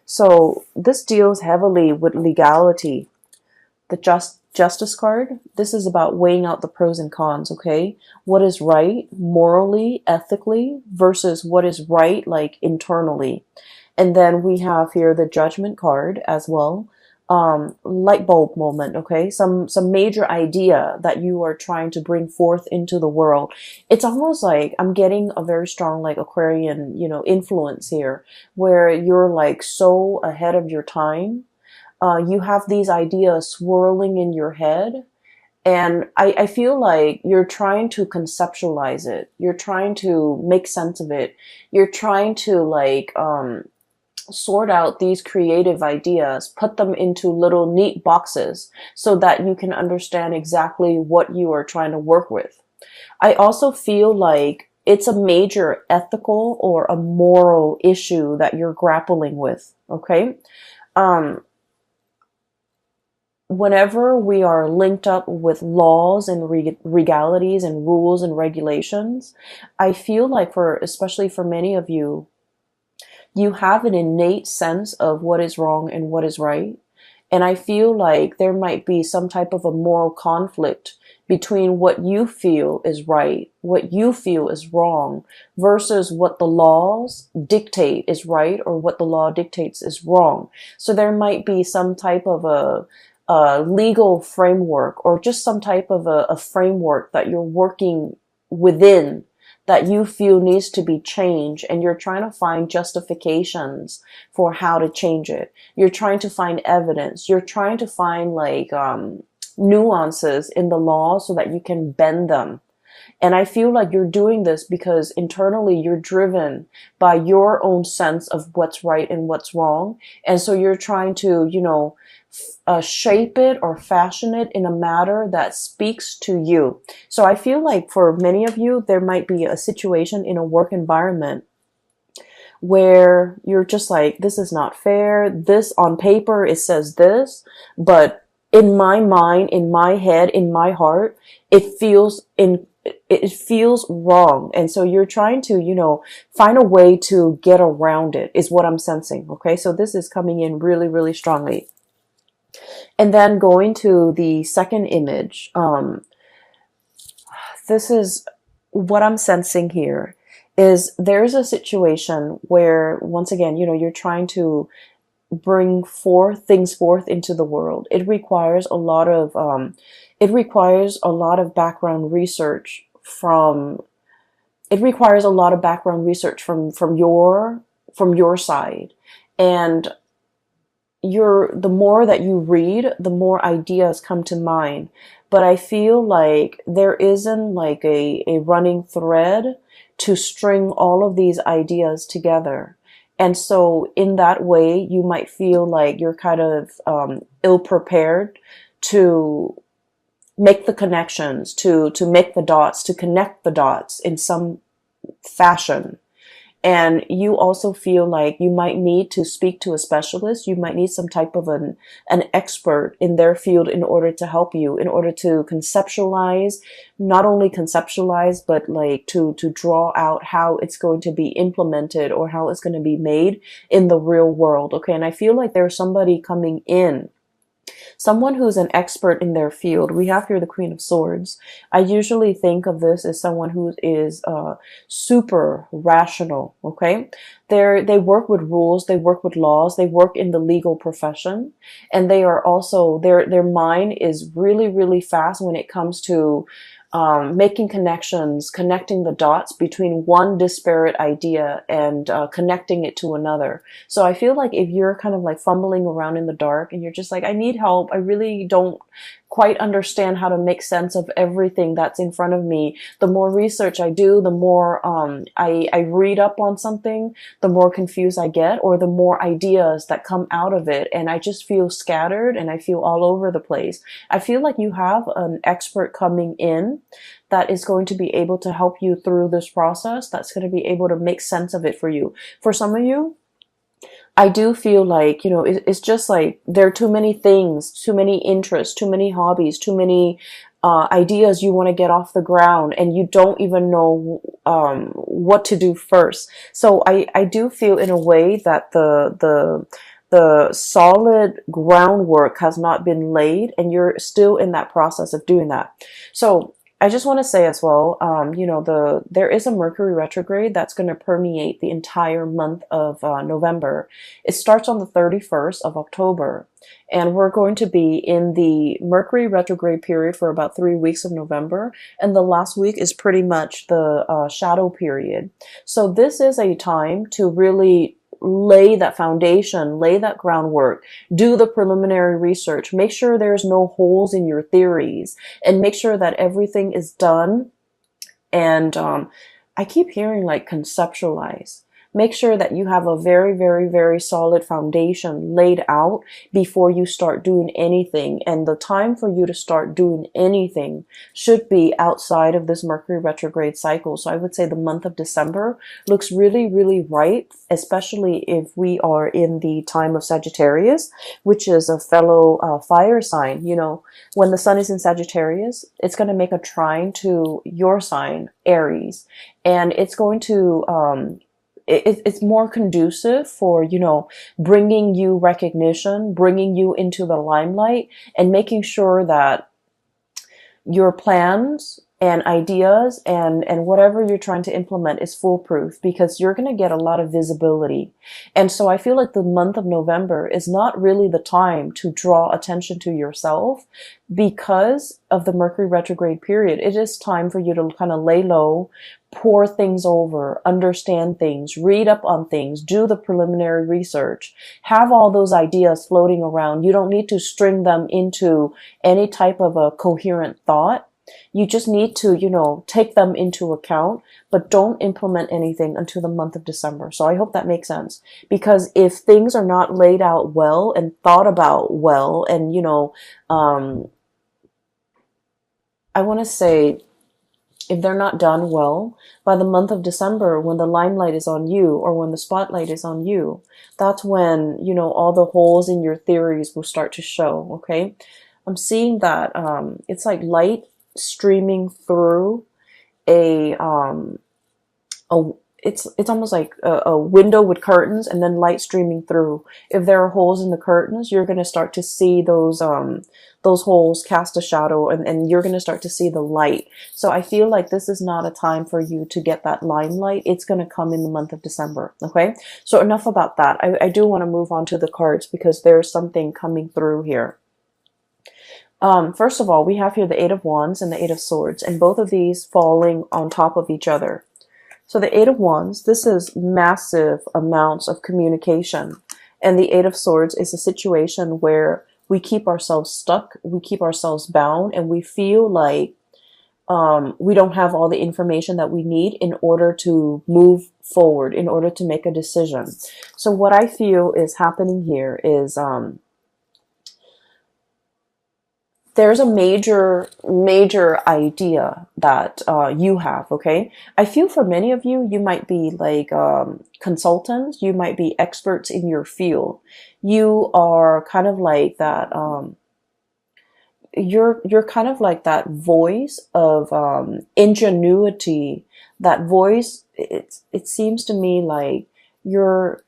So this deals heavily with legality. The justice card, this is about weighing out the pros and cons, okay? What is right morally, ethically, versus what is right like internally. And then we have here the judgment card as well. Light bulb moment, okay? Some major idea that you are trying to bring forth into the world. It's almost like I'm getting a very strong like Aquarian, influence here, where you're like so ahead of your time. You have these ideas swirling in your head, and I feel like you're trying to conceptualize it. You're trying to make sense of it. You're trying to like sort out these creative ideas, put them into little neat boxes so that you can understand exactly what you are trying to work with. I also feel like it's a major ethical or a moral issue that you're grappling with, okay? Um, Whenever we are linked up with laws and regalities and rules and regulations, I feel like especially for many of you, you have an innate sense of what is wrong and what is right. And I feel like there might be some type of a moral conflict between what you feel is right, what you feel is wrong, versus what the laws dictate is right or what the law dictates is wrong. So there might be some type of a legal framework or just some type of a framework that you're working within that you feel needs to be changed, and you're trying to find justifications for how to change it. You're trying to find evidence. You're trying to find like nuances in the law so that you can bend them. And I feel like you're doing this because internally you're driven by your own sense of what's right and what's wrong. And so you're trying to, shape it or fashion it in a manner that speaks to you. So I feel like for many of you, there might be a situation in a work environment where you're just like, this is not fair. This on paper, it says this, but in my mind, in my head, in my heart, it feels wrong. And so you're trying to, find a way to get around it is what I'm sensing. Okay. So this is coming in really, really strongly. And then going to the second image, this is what I'm sensing here is there's a situation where once again, you're trying to bring things forth into the world. It requires a lot of background research from your side. And the more that you read, the more ideas come to mind. But I feel like there isn't like a running thread to string all of these ideas together. And so in that way, you might feel like you're kind of ill-prepared to make the connections, to make the dots, to connect the dots in some fashion. And you also feel like you might need to speak to a specialist. You might need some type of an expert in their field in order to help you, in order to not only conceptualize, but like to draw out how it's going to be implemented or how it's going to be made in the real world. Okay. And I feel like there's somebody coming in, someone who's an expert in their field. We have here the Queen of Swords. I usually think of this as someone who is super rational, okay? They work with rules, they work with laws, they work in the legal profession, and they are also, their mind is really, really fast when it comes to making connections, connecting the dots between one disparate idea and connecting it to another. So I feel like if you're kind of like fumbling around in the dark and you're just like, I need help, I really don't quite understand how to make sense of everything that's in front of me. The more research I do, the more I read up on something, the more confused I get, or the more ideas that come out of it. And I just feel scattered and I feel all over the place. I feel like you have an expert coming in that is going to be able to help you through this process, that's going to be able to make sense of it for you. For some of you, I do feel like, it's just like there are too many things, too many interests, too many hobbies, too many ideas you want to get off the ground, and you don't even know what to do first. So I do feel in a way that the the solid groundwork has not been laid, and you're still in that process of doing that. So I just want to say as well, there is a Mercury retrograde that's going to permeate the entire month of November. It starts on the 31st of October, and we're going to be in the Mercury retrograde period for about 3 weeks of November, and the last week is pretty much the shadow period. So this is a time to really lay that foundation, lay that groundwork, do the preliminary research, make sure there's no holes in your theories, and make sure that everything is done. And I keep hearing like conceptualize. Make sure that you have a very, very, very solid foundation laid out before you start doing anything. And the time for you to start doing anything should be outside of this Mercury retrograde cycle. So I would say the month of December looks really, really right, especially if we are in the time of Sagittarius, which is a fellow fire sign. You know, when the sun is in Sagittarius, it's going to make a trine to your sign, Aries, and it's going to it's more conducive for, bringing you recognition, bringing you into the limelight, and making sure that your plans and ideas and whatever you're trying to implement is foolproof, because you're going to get a lot of visibility. And so I feel like the month of November is not really the time to draw attention to yourself because of the Mercury retrograde period. It is time for you to kind of lay low, pour things over, understand things, read up on things, do the preliminary research, have all those ideas floating around. You don't need to string them into any type of a coherent thought. You just need to, take them into account, but don't implement anything until the month of December. So I hope that makes sense. Because if things are not laid out well and thought about well, and, I want to say, if they're not done well, by the month of December, when the limelight is on you or when the spotlight is on you, that's when, all the holes in your theories will start to show, okay? I'm seeing that it's like light streaming through a it's almost like a window with curtains and then light streaming through. If there are holes in the curtains, you're going to start to see those holes cast a shadow, and you're going to start to see the light. So I feel like this is not a time for you to get that limelight. It's going to come in the month of December. Okay. So enough about that. I do want to move on to the cards because there's something coming through here. First of all, we have here the Eight of Wands and the Eight of Swords, and both of these falling on top of each other. So the Eight of Wands, this is massive amounts of communication. And the Eight of Swords is a situation where we keep ourselves stuck, we keep ourselves bound, and we feel like we don't have all the information that we need in order to move forward, in order to make a decision. So what I feel is happening here is there's a major idea that you have, okay? I feel for many of you, you might be like consultants, you might be experts in your field. You are kind of like that, you're kind of like that voice of ingenuity, that voice, it seems to me like your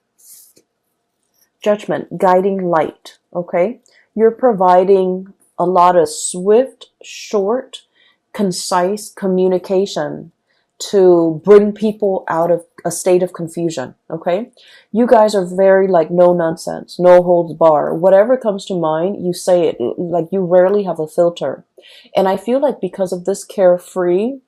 judgment, guiding light, okay? You're providing a lot of swift, short, concise communication to bring people out of a state of confusion, okay? You guys are very like no nonsense, no holds bar. Whatever comes to mind, you say it. Like you rarely have a filter. And I feel like because of this carefree,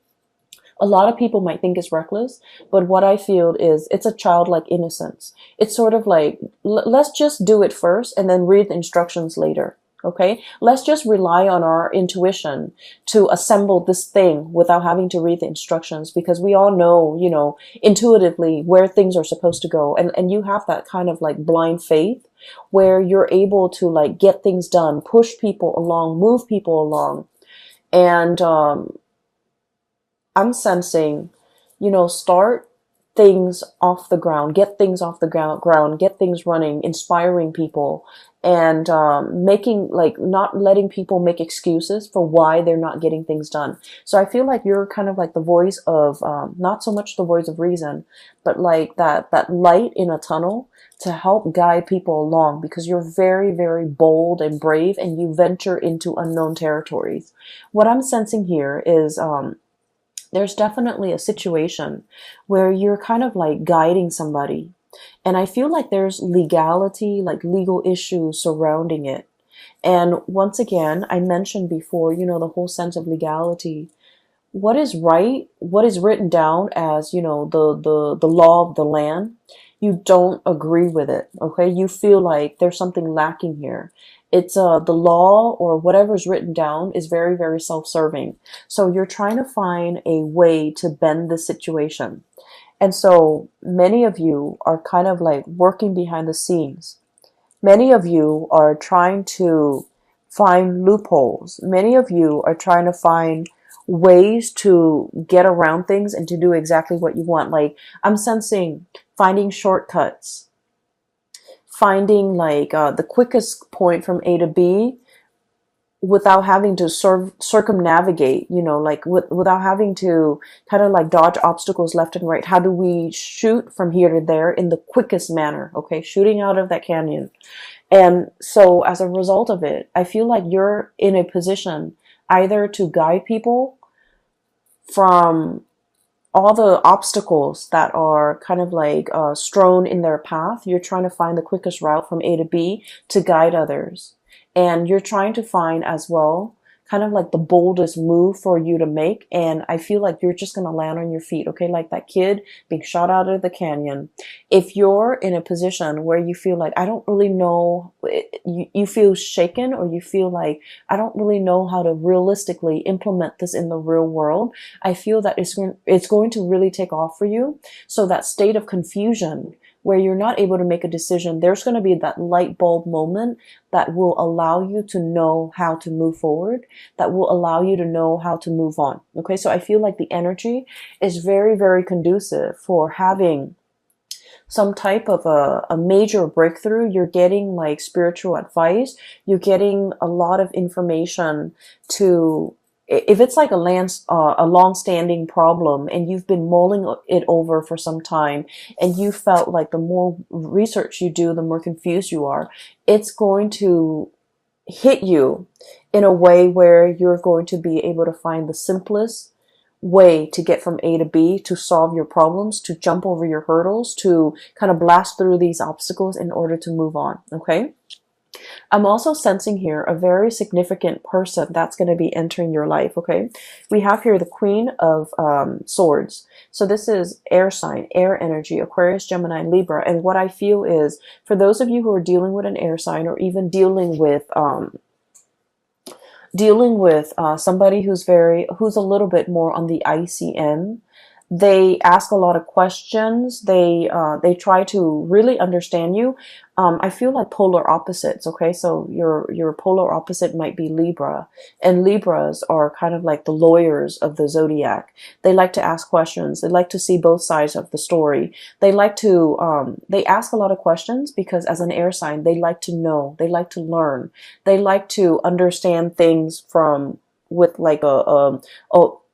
a lot of people might think it's reckless, but what I feel is it's a childlike innocence. It's sort of like, let's just do it first and then read the instructions later. Okay, let's just rely on our intuition to assemble this thing without having to read the instructions, because we all know, intuitively where things are supposed to go. And you have that kind of like blind faith where you're able to like get things done, push people along, move people along. And I'm sensing, start things off the ground, get things off the ground, get things running, inspiring people, and making, like, not letting people make excuses for why they're not getting things done. So I feel like you're kind of like the voice of, not so much the voice of reason, but like that light in a tunnel to help guide people along, because you're very, very bold and brave, and you venture into unknown territories. What I'm sensing here is, there's definitely a situation where you're kind of like guiding somebody. And I feel like there's legality, like legal issues surrounding it. And once again, I mentioned before, the whole sense of legality. What is right, what is written down as, the law of the land, you don't agree with it, okay? You feel like there's something lacking here. It's the law or whatever's written down is very, very self-serving. So you're trying to find a way to bend the situation. And so many of you are kind of like working behind the scenes. Many of you are trying to find loopholes. Many of you are trying to find ways to get around things and to do exactly what you want. Like, I'm sensing finding shortcuts, finding like the quickest point from A to B without having to circumnavigate, like without having to kind of like dodge obstacles left and right. How do we shoot from here to there in the quickest manner? Okay, shooting out of that canyon. And so as a result of it, I feel like you're in a position either to guide people from all the obstacles that are kind of like strewn in their path. You're trying to find the quickest route from A to B to guide others. And you're trying to find as well kind of like the boldest move for you to make. And I feel like you're just going to land on your feet, okay? Like that kid being shot out of the canyon. If you're in a position where you feel like, I don't really know, you feel shaken, or you feel like, I don't really know how to realistically implement this in the real world, I feel that it's going to really take off for you. So that state of confusion where you're not able to make a decision, there's going to be that light bulb moment that will allow you to know how to move forward, that will allow you to know how to move on. Okay, so I feel like the energy is very, very conducive for having some type of a major breakthrough. You're getting like spiritual advice. You're getting a lot of information to, if it's like a long-standing problem and you've been mulling it over for some time, and you felt like the more research you do, the more confused you are, it's going to hit you in a way where you're going to be able to find the simplest way to get from A to B, to solve your problems, to jump over your hurdles, to kind of blast through these obstacles in order to move on. Okay. I'm also sensing here a very significant person that's going to be entering your life, okay? We have here the Queen of Swords. So this is air sign, air energy, Aquarius, Gemini, Libra. And what I feel is, for those of you who are dealing with an air sign, or even dealing with somebody who's a little bit more on the icy end, they ask a lot of questions. They try to really understand you. I feel like polar opposites. Okay, so your polar opposite might be Libra, and Libras are kind of like the lawyers of the zodiac. They like to ask questions. They like to see both sides of the story. They like to they ask a lot of questions because, as an air sign, they like to know. They like to learn. They like to understand things from with like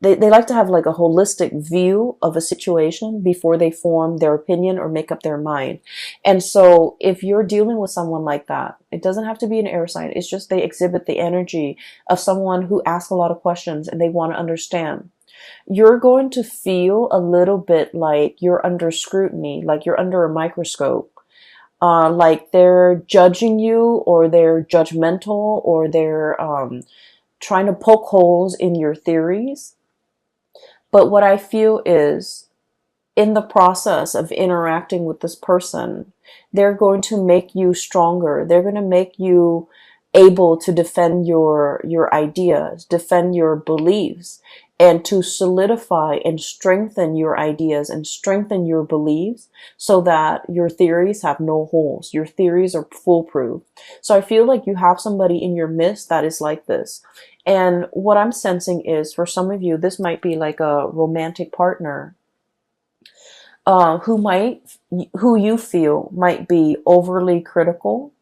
they like to have like a holistic view of a situation before they form their opinion or make up their mind. And so if you're dealing with someone like that, it doesn't have to be an air sign. It's just they exhibit the energy of someone who asks a lot of questions and they want to understand. You're going to feel a little bit like you're under scrutiny, like you're under a microscope. Like they're judging you, or they're judgmental, or they're trying to poke holes in your theories. But what I feel is, in the process of interacting with this person, they're going to make you stronger. They're going to make you able to defend your ideas, defend your beliefs, and to solidify and strengthen your ideas and strengthen your beliefs so that your theories have no holes. Your theories are foolproof. So I feel like you have somebody in your midst that is like this. And what I'm sensing is, for some of you, this might be like a romantic partner. who you feel might be overly critical.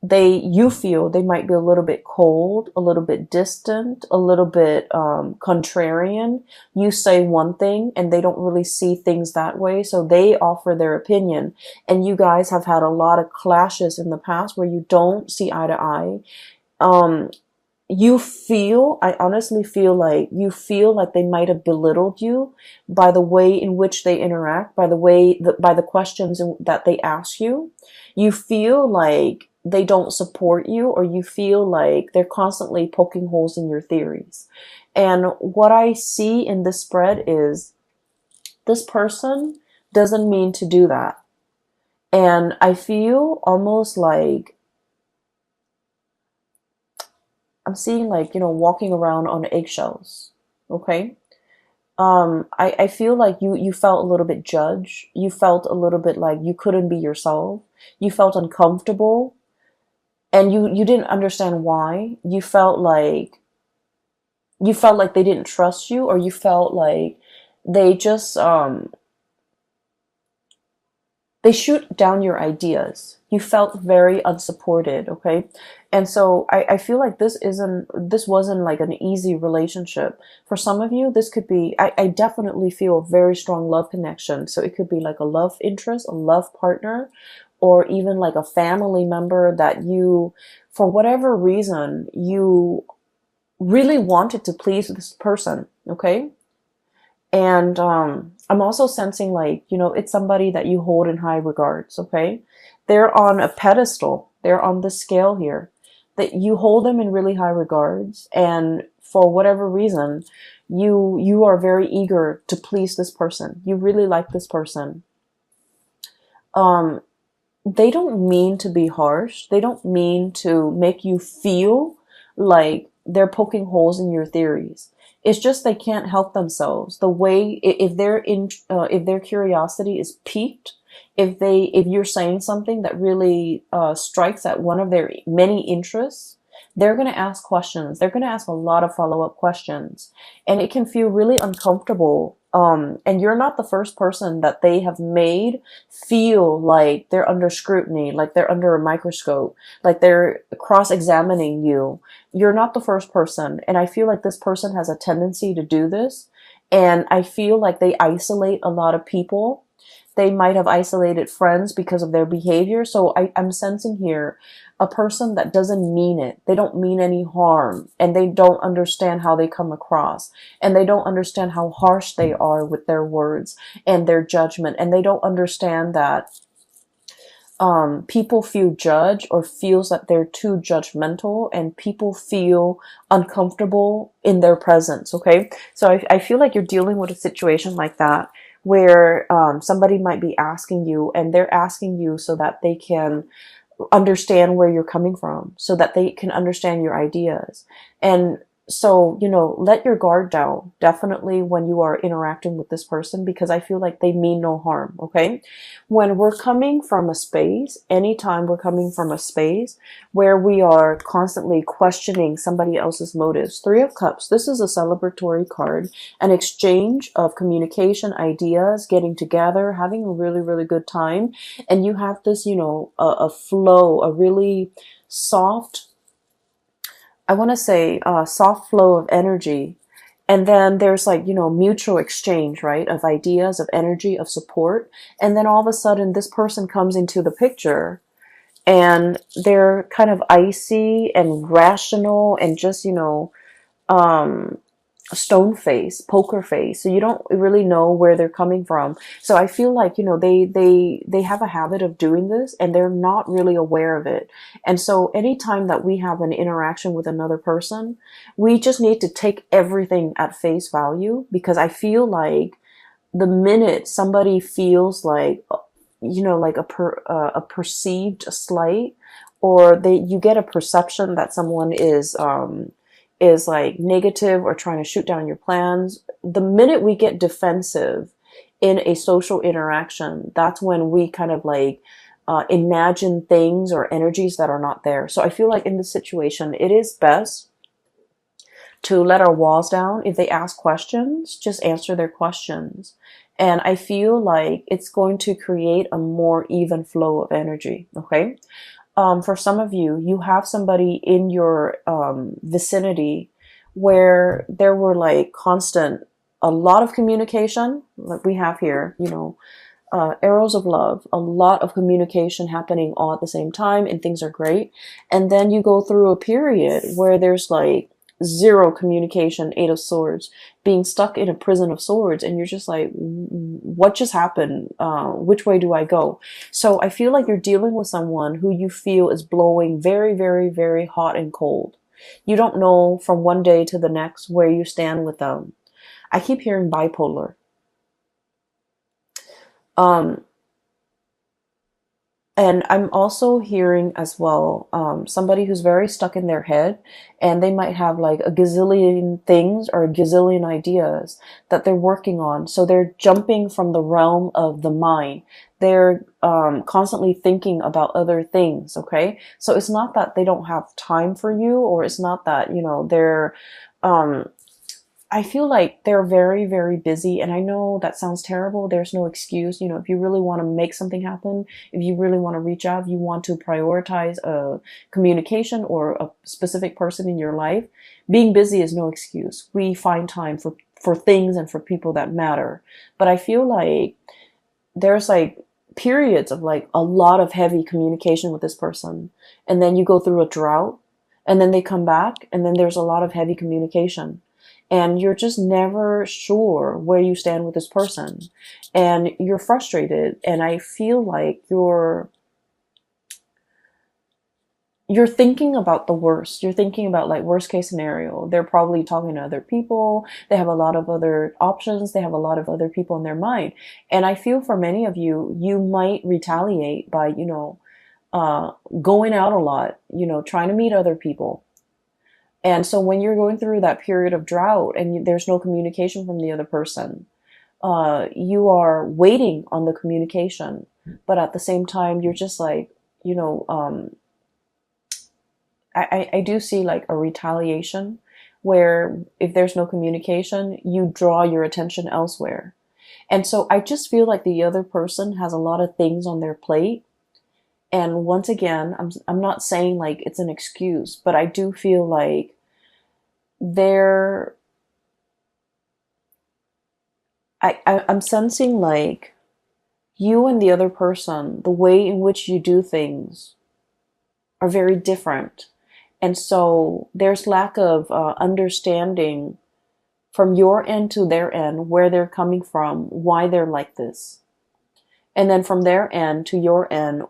You feel they might be a little bit cold, a little bit distant, a little bit contrarian. You say one thing and they don't really see things that way, so they offer their opinion. And you guys have had a lot of clashes in the past where you don't see eye to eye. Um, I honestly feel like they might have belittled you by the way in which they interact, by the questions that they ask you. You feel like they don't support you, or you feel like they're constantly poking holes in your theories. And what I see in this spread is this person doesn't mean to do that. And I feel almost like I'm seeing, like, walking around on eggshells. Okay. I feel like you felt a little bit judged. You felt a little bit like you couldn't be yourself. You felt uncomfortable, and you didn't understand why. You felt like they didn't trust you, or you felt like they just they shoot down your ideas. You felt very unsupported, okay? And so I feel like this wasn't like an easy relationship. For some of you, this could be, I definitely feel a very strong love connection. So it could be like a love interest, a love partner, or even like a family member that you, for whatever reason, you really wanted to please this person, okay? And I'm also sensing, like, it's somebody that you hold in high regards, okay? They're on a pedestal. They're on the scale here. That you hold them in really high regards, and for whatever reason, you are very eager to please this person. You really like this person. Um, they don't mean to be harsh. They don't mean to make you feel like they're poking holes in your theories. It's just they can't help themselves. The way, if their curiosity is piqued, if you're saying something that really strikes at one of their many interests, they're going to ask questions. They're going to ask a lot of follow-up questions, and it can feel really uncomfortable. And you're not the first person that they have made feel like they're under scrutiny, like they're under a microscope, like they're cross-examining you. You're not the first person. And I feel like this person has a tendency to do this. And I feel like they isolate a lot of people. They might have isolated friends because of their behavior. So I'm sensing here a person that doesn't mean it. They don't mean any harm, and they don't understand how they come across, and they don't understand how harsh they are with their words and their judgment. And they don't understand that people feel judged, or feels that they're too judgmental, and people feel uncomfortable in their presence. Okay. So I feel like you're dealing with a situation like that, where somebody might be asking you, and they're asking you so that they can understand where you're coming from, so that they can understand your ideas. And so, let your guard down, definitely, when you are interacting with this person, because I feel like they mean no harm, okay? When we're coming from a space, anytime we're coming from a space where we are constantly questioning somebody else's motives, Three of Cups, this is a celebratory card, an exchange of communication, ideas, getting together, having a really, really good time. And you have this, a flow, a really soft, I want to say soft flow of energy. And then there's, like, mutual exchange, right? Of ideas, of energy, of support. And then all of a sudden this person comes into the picture, and they're kind of icy and rational, and just, um, stone face, poker face. So you don't really know where they're coming from. So I feel like, they have a habit of doing this, and they're not really aware of it. And so anytime that we have an interaction with another person, we just need to take everything at face value, because I feel like the minute somebody feels like, like a perceived slight, or you get a perception that someone is like negative or trying to shoot down your plans, the minute we get defensive in a social interaction, that's when we kind of like imagine things or energies that are not there. So I feel like in this situation, it is best to let our walls down. If they ask questions, just answer their questions. And I feel like it's going to create a more even flow of energy. Okay. For some of you, you have somebody in your vicinity where there were like constant, a lot of communication, like we have here, arrows of love, a lot of communication happening all at the same time, and things are great. And then you go through a period where there's like zero communication, Eight of Swords, being stuck in a prison of swords, and you're just like, what just happened? Which way do I go? So I feel like you're dealing with someone who you feel is blowing very, very, very hot and cold. You don't know from one day to the next where you stand with them. I keep hearing bipolar. Um, And I'm also hearing as well somebody who's very stuck in their head, and they might have like a gazillion things or a gazillion ideas that they're working on. So they're jumping from the realm of the mind. They're constantly thinking about other things. Okay. So it's not that they don't have time for you, or it's not that, they're, um, I feel like they're very, very busy. And I know that sounds terrible. There's no excuse. If you really want to make something happen, if you really want to reach out, if you want to prioritize a communication or a specific person in your life, being busy is no excuse. We find time for things and for people that matter. But I feel like there's like periods of like a lot of heavy communication with this person. And then you go through a drought, and then they come back, and then there's a lot of heavy communication, and you're just never sure where you stand with this person, and you're frustrated. And I feel like you're thinking about the worst. You're thinking about like worst case scenario. They're probably talking to other people. They have a lot of other options. They have a lot of other people in their mind. And I feel for many of you, you might retaliate by, going out a lot, trying to meet other people. And so when you're going through that period of drought and there's no communication from the other person, you are waiting on the communication. But at the same time, you're just like, I do see like a retaliation where if there's no communication, you draw your attention elsewhere. And so I just feel like the other person has a lot of things on their plate. And once again, I'm not saying like it's an excuse, but I do feel like they're I'm sensing like you and the other person, the way in which you do things are very different. And so there's lack of understanding from your end to their end, where they're coming from, why they're like this. And then from their end to your end,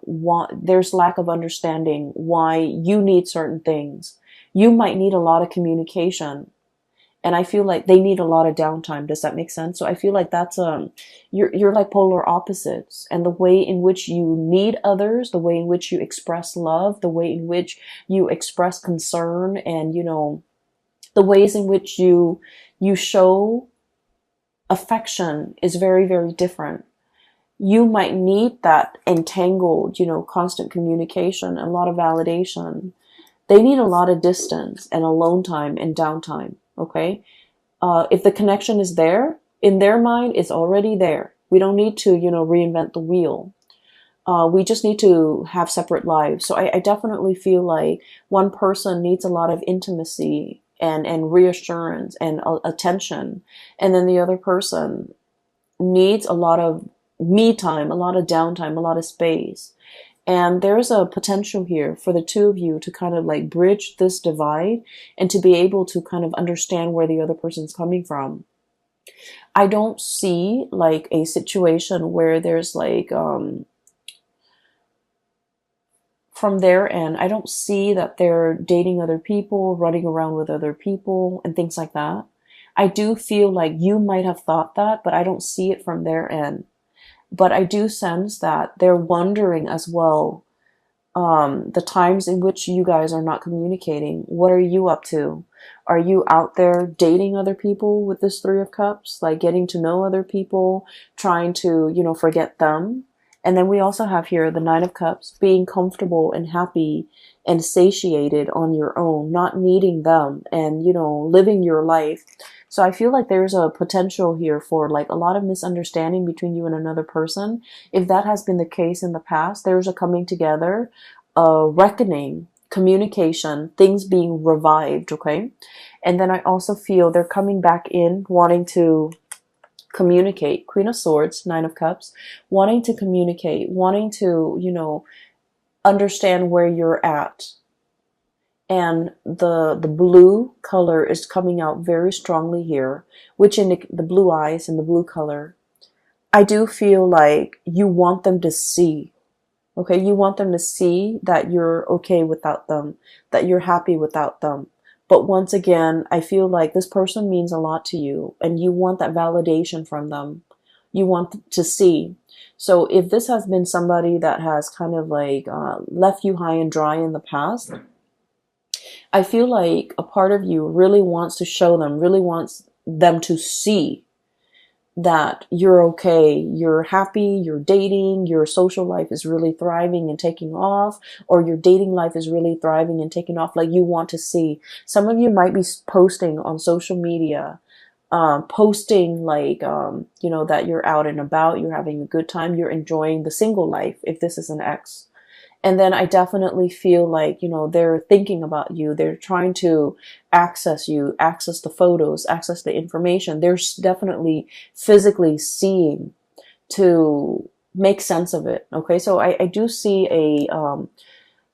there's lack of understanding why you need certain things. You might need a lot of communication, and I feel like they need a lot of downtime. Does that make sense? So I feel like that's you're like polar opposites, and the way in which you need others, the way in which you express love, the way in which you express concern, and the ways in which you show affection is very, very different. You might need that entangled, constant communication, a lot of validation. They need a lot of distance and alone time and downtime. Okay. If the connection is there, in their mind, it's already there. We don't need to, reinvent the wheel. We just need to have separate lives. So I definitely feel like one person needs a lot of intimacy and reassurance and attention. And then the other person needs a lot of me time, a lot of downtime, a lot of space. And there's a potential here for the two of you to kind of like bridge this divide and to be able to kind of understand where the other person's coming from. I don't see like a situation where there's like, from their end, I don't see that they're dating other people, running around with other people and things like that. I do feel like you might have thought that, but I don't see it from their end. But I do sense that they're wondering as well, the times in which you guys are not communicating. What are you up to? Are you out there dating other people with this Three of Cups? Like getting to know other people, trying to, forget them? And then we also have here the Nine of Cups, being comfortable and happy and satiated on your own, not needing them, and, you know, living your life. So I feel like there's a potential here for like a lot of misunderstanding between you and another person. If that has been the case in the past, there's a coming together, a reckoning, communication, things being revived, okay? And then I also feel they're coming back in, wanting to communicate. Queen of Swords, Nine of Cups, wanting to communicate, wanting to, you know, understand where you're at. And the blue color is coming out very strongly here, which in the blue eyes and the blue color, I do feel like you want them to see. Okay, you want them to see that you're okay without them, that you're happy without them. But once again, I feel like this person means a lot to you and you want that validation from them. You want to see. So if this has been somebody that has kind of like left you high and dry in the past, I feel like a part of you really wants to show them, really wants them to see that you're okay, you're happy, you're dating, your social life is really thriving and taking off, or your dating life is really thriving and taking off. Like you want to see. Some of you might be posting on social media, posting like, you know, that you're out and about, you're having a good time, you're enjoying the single life, if this is an ex. And then I definitely feel like, you know, they're thinking about you. They're trying to access you, access the photos, access the information. They're definitely physically seeing to make sense of it. Okay. So I do see a,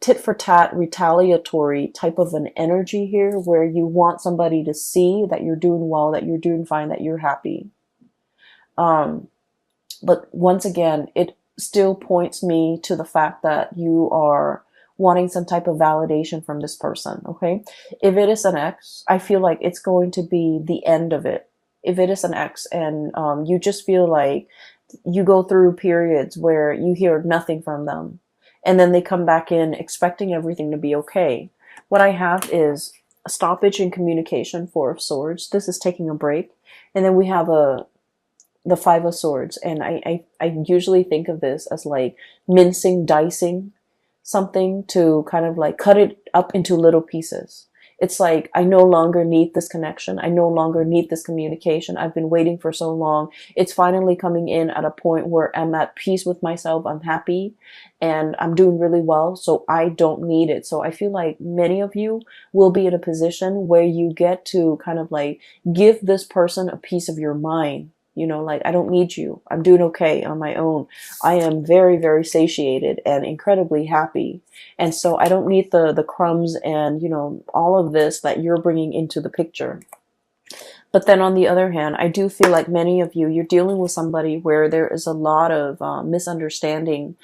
tit for tat retaliatory type of an energy here where you want somebody to see that you're doing well, that you're doing fine, that you're happy. But once again, it still points me to the fact that you are wanting some type of validation from this person, okay? If it is an ex, I feel like it's going to be the end of it. If it is an ex and you just feel like you go through periods where you hear nothing from them and then they come back in expecting everything to be okay. What I have is a stoppage in communication, Four of Swords. This is taking a break. And then we have the Five of Swords. And I usually think of this as like mincing, dicing something to kind of like cut it up into little pieces. It's like, I no longer need this connection. I no longer need this communication. I've been waiting for so long. It's finally coming in at a point where I'm at peace with myself. I'm happy and I'm doing really well. So I don't need it. So I feel like many of you will be in a position where you get to kind of like give this person a piece of your mind. You know, like, I don't need you. I'm doing okay on my own. I am very, very satiated and incredibly happy. And so I don't need the crumbs and, you know, all of this that you're bringing into the picture. But then on the other hand, I do feel like many of you, you're dealing with somebody where there is a lot of misunderstanding.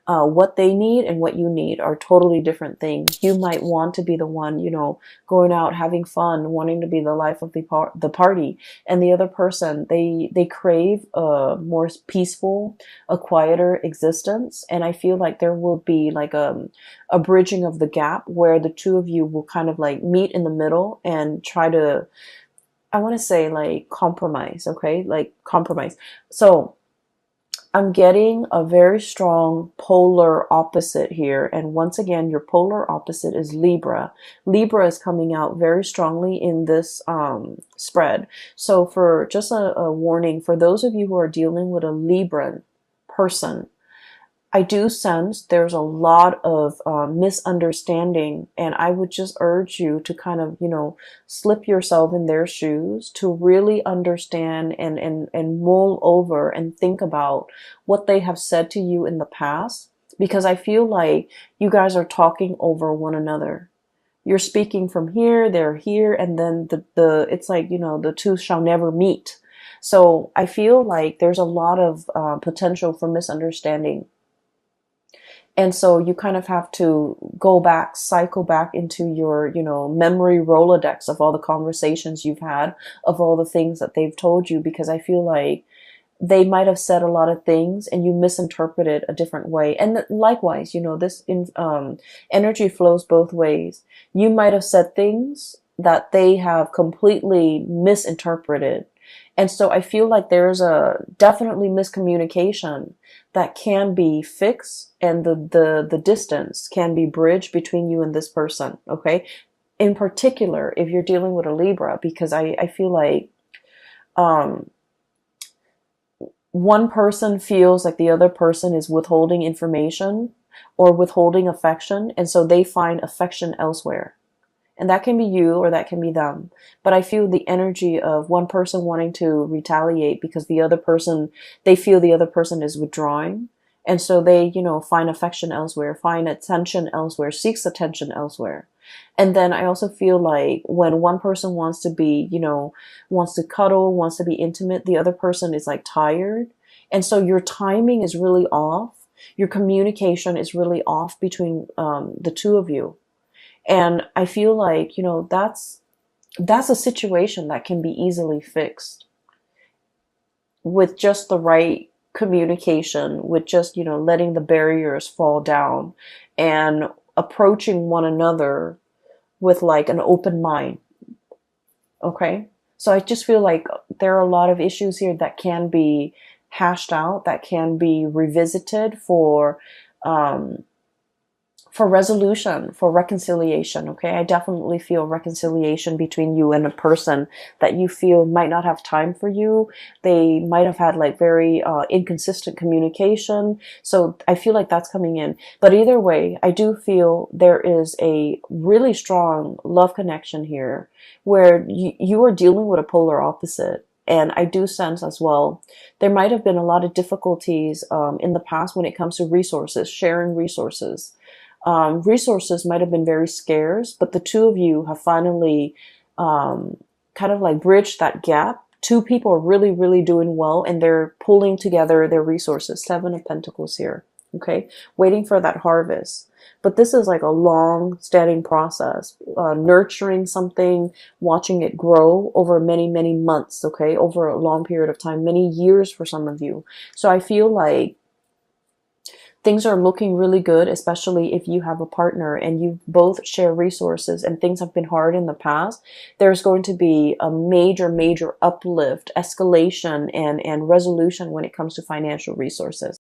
What they need and what you need are totally different things. You might want to be the one, you know, going out, having fun, wanting to be the life of the party. And the other person, they crave a more peaceful, a quieter existence. And I feel like there will be like a bridging of the gap where the two of you will kind of like meet in the middle and try to, I want to say like compromise, okay? Like compromise. So I'm getting a very strong polar opposite here. And once again, your polar opposite is Libra. Libra is coming out very strongly in this spread. So for just a warning, for those of you who are dealing with a Libran person, I do sense there's a lot of misunderstanding, and I would just urge you to kind of, you know, slip yourself in their shoes to really understand and mull over and think about what they have said to you in the past, because I feel like you guys are talking over one another. You're speaking from here, they're here, and then the it's like, you know, the two shall never meet. So I feel like there's a lot of potential for misunderstanding. And so you kind of have to go back, cycle back into your, you know, memory Rolodex of all the conversations you've had, of all the things that they've told you, because I feel like they might have said a lot of things and you misinterpreted a different way. And likewise, you know, this energy flows both ways. You might have said things that they have completely misinterpreted. And so I feel like there's a definitely miscommunication that can be fixed, and the distance can be bridged between you and this person. Okay. In particular, if you're dealing with a Libra, because I feel like, um, one person feels like the other person is withholding information or withholding affection, and so they find affection elsewhere. And that can be you or that can be them. But I feel the energy of one person wanting to retaliate because the other person, they feel the other person is withdrawing. And so they, find affection elsewhere, find attention elsewhere, seeks attention elsewhere. And then I also feel like when one person wants to be, wants to cuddle, wants to be intimate, the other person is like tired. And so your timing is really off. Your communication is really off between the two of you. And I feel like, that's a situation that can be easily fixed with just the right communication, with just, letting the barriers fall down and approaching one another with like an open mind. Okay. So I just feel like there are a lot of issues here that can be hashed out, that can be revisited um, for resolution, for reconciliation. Okay. I definitely feel reconciliation between you and a person that you feel might not have time for you. They might have had like very inconsistent communication. So I feel like that's coming in. But either way, I do feel there is a really strong love connection here where you are dealing with a polar opposite. And I do sense as well, there might have been a lot of difficulties in the past when it comes to resources, sharing resources. Resources might have been very scarce, but the two of you have finally kind of like bridged that gap. Two people are really, really doing well, and they're pulling together their resources. Seven of Pentacles here. Okay. Waiting for that harvest. But this is like a long standing process, nurturing something, watching it grow over many, many months. Okay. Over a long period of time, many years for some of you. So I feel like things are looking really good, especially if you have a partner and you both share resources and things have been hard in the past. There's going to be a major, major uplift, escalation, and resolution when it comes to financial resources.